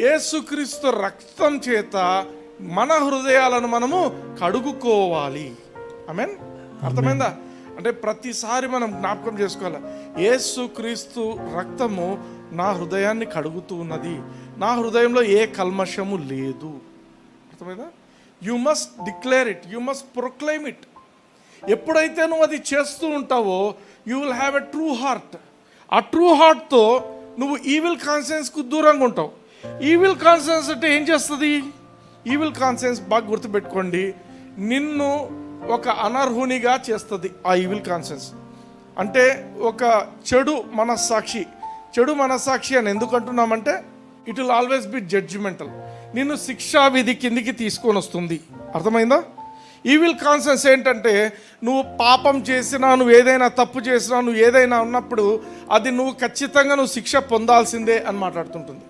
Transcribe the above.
యేసుక్రీస్తు రక్తం చేత మన హృదయాలను మనము కడుగుకోవాలి. ఆమేన్. అర్థమైందా? అంటే ప్రతిసారి మనం జ్ఞాపకం చేసుకోవాలి, యేసుక్రీస్తు రక్తము నా హృదయాన్ని కడుగుతూ ఉన్నది, నా హృదయంలో ఏ కల్మషము లేదు. అర్థమైందా? You must declare it, you must proclaim it. ఎప్పుడైతే నువ్వు అది చేస్తూ ఉంటావో you will have a true heart. ఆ ట్రూ హార్ట్తో నువ్వు ఈవిల్ కాన్షియన్స్కు దూరంగా ఉంటావు. ఈవిల్ కాన్షియన్స్ అంటే ఏం చేస్తుంది? ఈవిల్ కాన్షియన్స్ బాగా గుర్తుపెట్టుకోండి, నిన్ను ఒక అనర్హునిగా చేస్తుంది. ఆ ఈవిల్ కాన్షియన్స్ అంటే ఒక చెడు మనస్సాక్షి. చెడు మనస్సాక్షి అని ఎందుకు అంటున్నామంటే it will always be judgemental, నిన్ను శిక్షా విధి కిందికి తీసుకొని వస్తుంది. అర్థమైందా? ఈవిల్ కాన్షియన్స్ ఏంటంటే నువ్వు పాపం చేసినా, నువ్వు ఏదైనా తప్పు చేసినా, నువ్వు ఏదైనా ఉన్నప్పుడు అది నువ్వు ఖచ్చితంగా నువ్వు శిక్ష పొందాల్సిందే అని మాట్లాడుతుంటుంది.